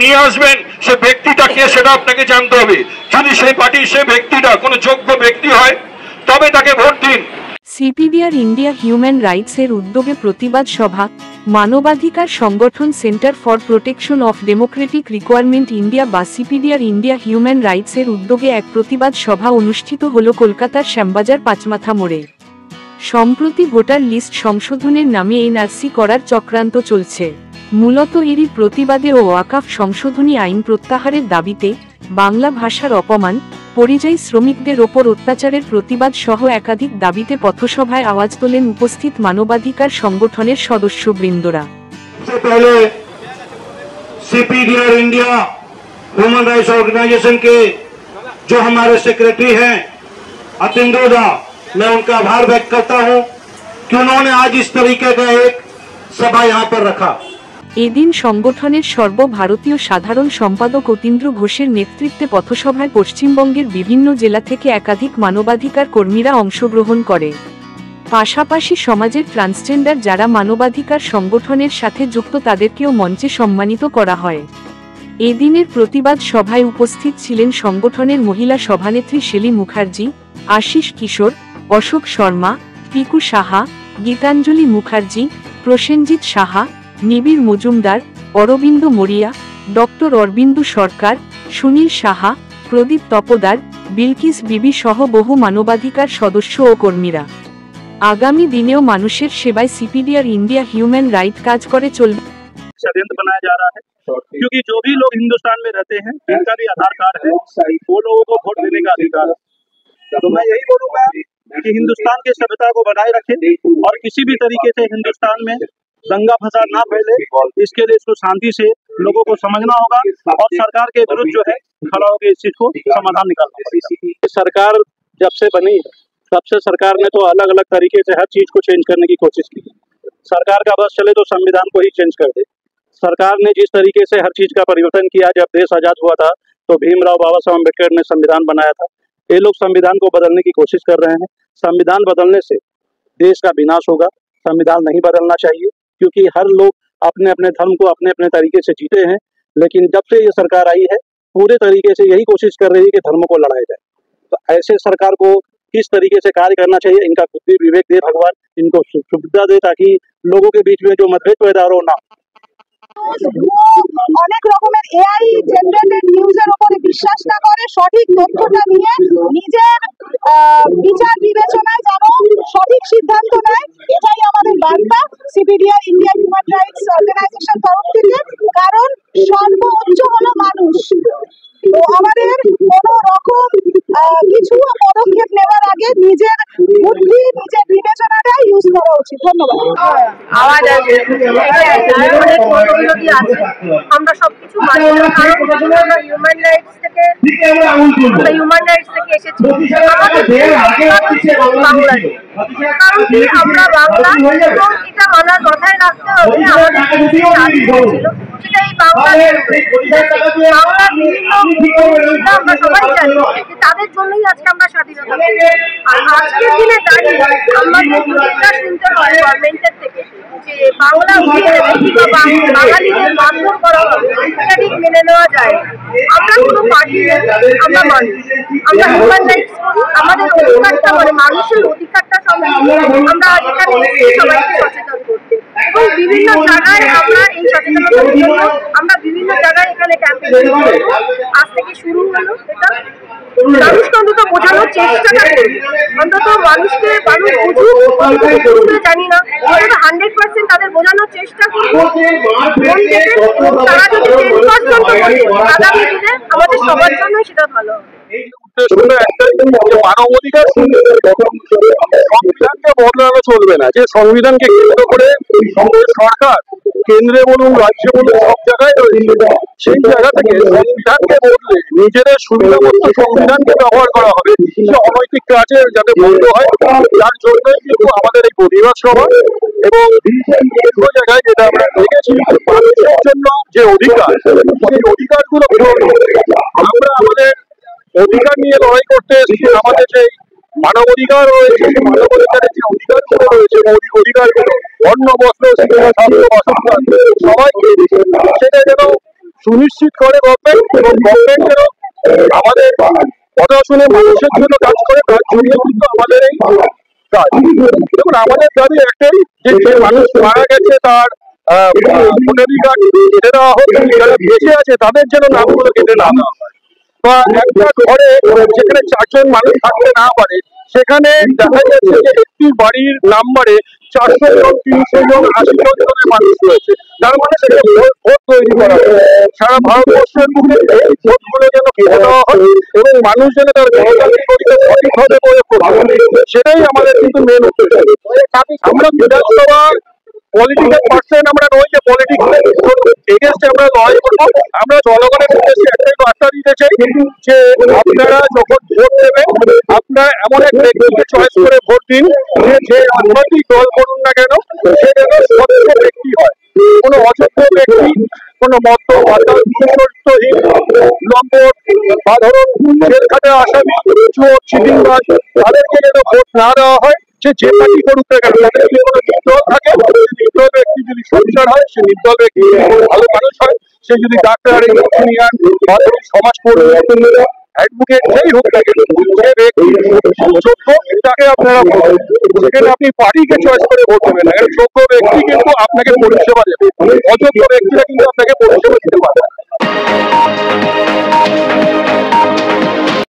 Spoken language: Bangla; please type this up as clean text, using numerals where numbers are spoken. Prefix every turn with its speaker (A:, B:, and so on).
A: নিয়ে আসবেন সে ব্যক্তিটা কে সেটা আপনাকে জানতে হবে। যদি সেই পার্টির সে ব্যক্তিটা কোনো যোগ্য ব্যক্তি হয় তবে তাকে ভোট দিন।
B: সিপিডিআর ইন্ডিয়া হিউম্যান রাইটস এর উদ্যোগে প্রতিবাদ সভা। মানবাধিকার সংগঠন centre for protection of Democratic requirement India বা সিপিডিআর ইন্ডিয়া হিউম্যান রাইটস এর উদ্যোগে এক প্রতিবাদ সভা অনুষ্ঠিত হল কলকাতার শ্যামবাজার পাঁচমাথা মোড়ে। সম্প্রতি ভোটার লিস্ট সংশোধনের নামে এনআরসি করার চক্রান্ত চলছে। মূলত এরই প্রতিবাদে ও ওয়াকফ সংশোধনী আইন প্রত্যাহারের দাবিতে বাংলা ভাষার অপমান, পরিযায়ী শ্রমিকদের ওপর অত্যাচারের প্রতিবাদ সহ একাধিক দাবিতে পথসভায় আওয়াজ তোলেন উপস্থিত মানবাধিকার সংগঠনের সদস্যবৃন্দরা।
C: सीपीडीआर इंडिया ह्यूमन राइट्स ऑर्गेनाइजेशन के जो हमारे सेक्रेटरी हैं अतिंदु दा, मैं उनका आभार व्यक्त करता हूं कि उन्होंने आज इस तरीके का एक सभा यहां पर रखा।
B: এদিন সংগঠনের সর্বভারতীয় সাধারণ সম্পাদক অতীন্দ্র ঘোষের নেতৃত্বে পথসভায় পশ্চিমবঙ্গের বিভিন্ন জেলা থেকে একাধিক মানবাধিকার কর্মীরা অংশগ্রহণ করে। পাশাপাশি সমাজের ট্রান্সজেন্ডার যারা মানবাধিকার সংগঠনের সাথে যুক্ত তাদেরকেও মঞ্চে সম্মানিত করা হয়। এদিনের প্রতিবাদ সভায় উপস্থিত ছিলেন সংগঠনের মহিলা সভানেত্রী শেলী মুখার্জি, আশিস কিশোর, অশোক শর্মা, পিকু সাহা, গীতাঞ্জলি মুখার্জি, প্রসেনজিৎ সাহা, নিবিড় মজুমদার, অরবিন্দ মরিয়া, ডক্টর অরবিন্দু সরকার, সুনীল সাহা, প্রদীপ তপোদার, বিলকিস বিবি সহ বহু মানবাধিকার সদস্য ও কর্মীরা। आगामी दिनेও মানুষের সেবায় সিপিডিআর इंडिया ह्यूमन राइट काज करे चलবে।
D: षड्यंत्र बनाया जा रहा है क्योंकि जो भी लोग हिंदुस्तान में रहते हैं जिनका भी आधार कार्ड है वो लोगों को वोट देने का अधिकार है। तो मैं यही बोलूंगा कि हिंदुस्तान की सभ्यता को बनाए रखें और किसी भी तरीके से हिंदुस्तान में दंगा फसाद ना फैले, इसके लिए इसको शांति से लोगों को समझना होगा और सरकार के विरुद्ध जो है खड़ा होकर इस चीज को समाधान निकालना पड़ेगा। सरकार जब से बनी तब से सरकार ने तो अलग अलग तरीके से हर चीज को चेंज करने की कोशिश की। सरकार का बस चले तो संविधान को ही चेंज कर दे। सरकार ने जिस तरीके से हर चीज का परिवर्तन किया, जब देश आजाद हुआ था तो भीमराव बाबा साहब अम्बेडकर ने संविधान बनाया था। ये लोग संविधान को बदलने की कोशिश कर रहे हैं। संविधान बदलने से देश का विनाश होगा। संविधान नहीं बदलना चाहिए क्योंकि हर लोग अपने अपने धर्म को अपने अपने तरीके से जीते हैं, लेकिन जब से ये सरकार आई है पूरे तरीके से यही कोशिश कर रही है कि धर्म को लड़ाया जाए। तो ऐसे सरकार को किस तरीके से कार्य करना चाहिए, इनका बुद्धि विवेक दे भगवान, इनको सुविधा दे ताकि लोगों के बीच में जो मतभेद पैदा हो ना।
E: অনেক রকমের এআই জেনারেটেড নিউজের উপরে বিশ্বাস না করে সঠিক তথ্যটা নিয়ে নিজের বিচার বিবেচনায় যেন সঠিক সিদ্ধান্ত নেয়, এটাই আমাদের বার্তা CPDR India human rights organisation তরফ থেকে। কারণ সর্বোচ্চ হলো মানুষ। তো আমাদের কোনো রকম কিছু পদক্ষেপ নেওয়ার আগে নিজের বুদ্ধি নিজের বিবেচনাটা ইউজ করা উচিত। ধন্যবাদ।
F: আওয়াজ আছে, আমরা সবকিছু মানি না, কারণ আমরা হিউম্যান রাইটস থেকে এসেছি। বাংলাদেশ কারণ কি আমরা বাংলা, এবং এটা মানার কথায় রাখতে হবে আমাদের সেটা এই বাংলার বিভিন্ন আমরা সবাই জানি যে তাদের জন্যই আজকে আমরা স্বাধীনতা পেয়েছি। আর আজকের দিনে দাঁড়িয়ে আমাদের এটা শুনতে হয় গভর্নমেন্টের থেকে যে বাংলা উঠিয়ে দেবে কিংবা বাঙালিদের মারধর করা হবে, এটা ঠিক মেনে নেওয়া যায় না। আমরা কোনো পার্টি নেই, আমরা মানুষ, আমরা হিউম্যান রাইটস করি। আমাদের অধিকারটা মানে মানুষের অধিকারটা সম্বন্ধে আমরা আজ এখানে সবাইকে সচেতন করতে, এবং বিভিন্ন জায়গায় আমরা এই সচেতনতার জন্য আমরা বিভিন্ন জায়গায় এখানে ক্যাম্পেইন করব। আজ থেকে শুরু হলো এটা, মানুষকে অন্তত বোঝানোর চেষ্টাটা করি, অন্তত মানুষকে মানুষ বুঝুক, জানি না 100% তাদের বোঝানোর চেষ্টা করি মন থেকে। তারা যদি 10% বোঝে আগামী দিনে আমাদের সবার জন্য সেটা ভালো হবে।
D: মানবাধিকার সংবিধানকে বদলানো চলবে না, যে সংবিধানকে কেন্দ্র করে সরকার কেন্দ্রে বলুন রাজ্যে বলুন সব জায়গায় রয়েছে, সেই জায়গা থেকে সংবিধানকে বদলে নিজেদের সুবিধা মতো সংবিধানকে ব্যবহার করা হবে অনৈতিক কাজে যাতে বন্ধ হয়। যার জন্যই কিন্তু আমাদের এই প্রতিবাদ সভা, এবং বিভিন্ন জায়গায় যেটা আমরা দেখেছি মানুষের জন্য যে অধিকার, সেই অধিকারগুলো আমরা আমাদের অধিকার নিয়ে লড়াই করতে আমাদের যে মানবাধিকার রয়েছে, সেই মানবাধিকারের যে অধিকারগুলো রয়েছে, অধিকারগুলো অন্ন বস্ত্র শিক্ষা স্বাস্থ্য বাসস্থান সবাইকে সেটা যেন
A: সুনিশ্চিত করে গভর্নমেন্ট, এবং গভর্নমেন্টেরও আমাদের কথা শুনে মানুষের জন্য কাজ করে, তার জন্য কিন্তু আমাদের এই কাজ। দেখুন, আমাদের দাবি একটাই, যে মানুষ মারা গেছে তার ভোটাধিকার কেটে দেওয়া হোক, যারা বেঁচে আছে তাদের যেন নামগুলো কেটে না দেওয়া হয়। বা একটা ঘরে যেখানে 4 জন মানুষ থাকতে না পারে, সেখানে দেখা যাচ্ছে যে একটি বাড়ির নাম্বারে 400 জন, 300 জন, 80 জন জনের মানুষ রয়েছে। তার মানে সেটা ভোট তৈরি করা হয়। সারা ভারতবর্ষের বুকে এই ভোটগুলো যেন কেটে দেওয়া হয়, এবং মানুষ যেন তার গণতান্ত্রিক অধিকার সঠিকভাবে প্রয়োগ করতে, সেটাই আমাদের কিন্তু মেন উদ্দেশ্য। আমরা বিধানসভা পলিটিক্যাল পার্সন আমরা নই যে পলিটিক্স এগেনস্টে আমরা লড়াই করবো। আমরা জনগণের উদ্দেশ্যে একটাই বার্তা দিতে চাই, যে আপনারা যখন ভোট দেবেন, আপনারা এমন এক ব্যক্তিকে চয়েস করে ভোট দিন, যে রাজনৈতিক দল করুন না কেন, সে যেন স্বচ্ছ ব্যক্তি হয়, কোনো অযোগ্য ব্যক্তি, কোনো মদ্য মাতাল চরিত্রহীন লম্পট বা ধরুন জেলখাটে আসামি, চোর, চিটিংবাজ, তাদেরকে যেন ভোট না দেওয়া হয়। যে পার্টি করুক না কেন, তাদের যদি কোনো নির্দল থাকে, নির্দল ব্যক্তি যদি সচ্চার হয়, সে নির্দল ব্যক্তি ভালো মানুষ হয়, সে যদি ডাক্তার, ইঞ্জিনিয়ার বা সমাজকর্মী, অ্যাডভোকেট যেই হোক না কেন, যে ব্যক্তি যোগ্য তাকে আপনারা সেখানে আপনি পার্টিকে চয়েস করে ভোট দেবেন না। যোগ্য ব্যক্তি কিন্তু আপনাকে পরিষেবা দেবে, অযোগ্য ব্যক্তিরা কিন্তু আপনাকে পরিষেবা দিতে